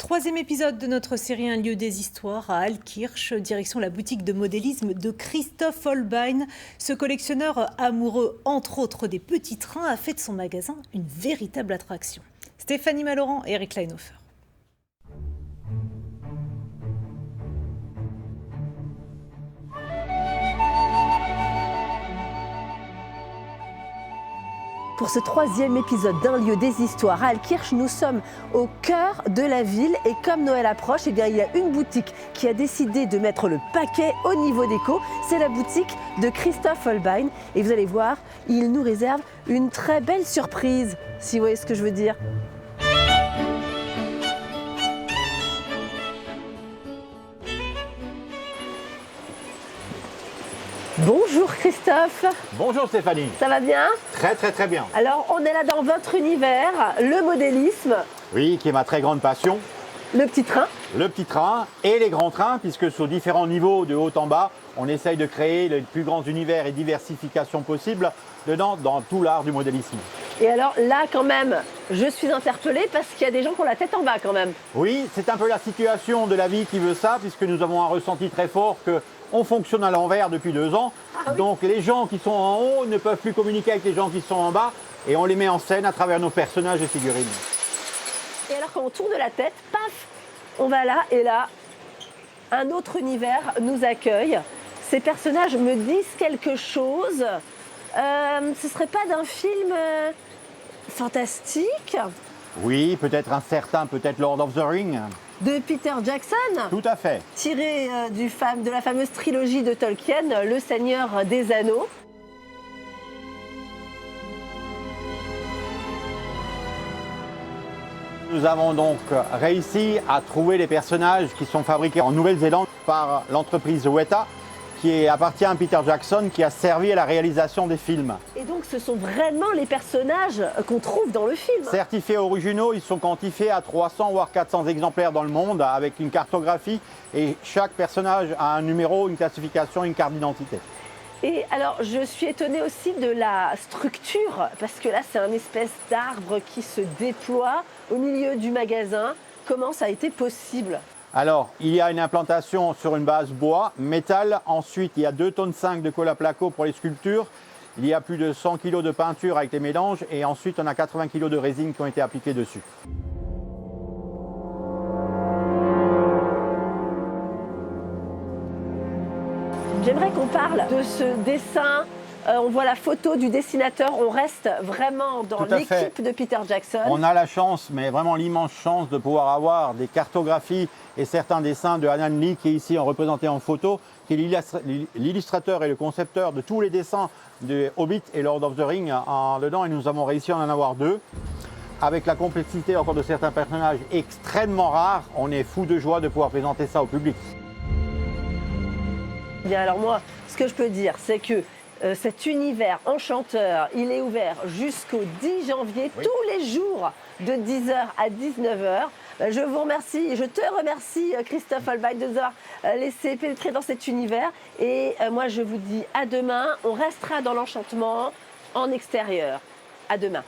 Troisième épisode de notre série Un lieu des histoires à Altkirch, direction la boutique de modélisme de Christoph Holbein. Ce collectionneur amoureux, entre autres, des petits trains, a fait de son magasin une véritable attraction. Stéphanie Malorand et Eric Leinhofer. Pour ce troisième épisode d'Un lieu des histoires à Altkirch, nous sommes au cœur de la ville et comme Noël approche, il y a une boutique qui a décidé de mettre le paquet au niveau déco. C'est la boutique de Christoph Holbein et vous allez voir, il nous réserve une très belle surprise, si vous voyez ce que je veux dire. Bonjour Christophe. Bonjour Stéphanie. Ça va bien? Très bien. Alors on est là dans votre univers, le modélisme. Oui, qui est ma très grande passion. Le petit train. Le petit train et les grands trains, puisque sur différents niveaux de haut en bas, on essaye de créer les plus grands univers et diversification possible dedans, dans tout l'art du modélisme. Et alors là quand même, je suis interpellée parce qu'il y a des gens qui ont la tête en bas quand même. Oui, c'est un peu la situation de la vie qui veut ça, puisque nous avons un ressenti très fort que on fonctionne à l'envers depuis 2 ans. Ah oui. Donc les gens qui sont en haut ne peuvent plus communiquer avec les gens qui sont en bas et on les met en scène à travers nos personnages et figurines. Et alors quand on tourne la tête, paf, on va là et là, un autre univers nous accueille. Ces personnages me disent quelque chose. Ce serait pas d'un film fantastique? Oui, peut-être un certain, peut-être Lord of the Ring. De Peter Jackson? Tout à fait. Tiré de la fameuse trilogie de Tolkien, Le Seigneur des Anneaux. Nous avons donc réussi à trouver les personnages qui sont fabriqués en Nouvelle-Zélande par l'entreprise Weta, qui appartient à Peter Jackson, qui a servi à la réalisation des films. Et donc ce sont vraiment les personnages qu'on trouve dans le film. Certifiés originaux, ils sont quantifiés à 300 voire 400 exemplaires dans le monde avec une cartographie et chaque personnage a un numéro, une classification, une carte d'identité. Et alors je suis étonnée aussi de la structure parce que là c'est un espèce d'arbre qui se déploie au milieu du magasin. Comment ça a été possible ? Alors, il y a une implantation sur une base bois, métal. Ensuite, il y a 2,5 tonnes de colle à placo pour les sculptures. Il y a plus de 100 kg de peinture avec les mélanges. Et ensuite, on a 80 kg de résine qui ont été appliqués dessus. J'aimerais qu'on parle de ce dessin. On voit la photo du dessinateur. On reste vraiment dans l'équipe de Peter Jackson. On a la chance, mais vraiment l'immense chance de pouvoir avoir des cartographies et certains dessins de Alan Lee qui est ici représenté en photo, qui est l'illustrateur et le concepteur de tous les dessins de Hobbit et Lord of the Ring dedans. Et nous avons réussi à en avoir 2. Avec la complexité encore de certains personnages extrêmement rares, on est fou de joie de pouvoir présenter ça au public. Bien alors moi, ce que je peux dire, c'est que cet univers enchanteur, il est ouvert jusqu'au 10 janvier, oui. Tous les jours de 10h à 19h. Je vous remercie, je te remercie Christoph Holbein de nous avoir laissé pénétrer dans cet univers. Et moi je vous dis à demain, on restera dans l'enchantement en extérieur. À demain.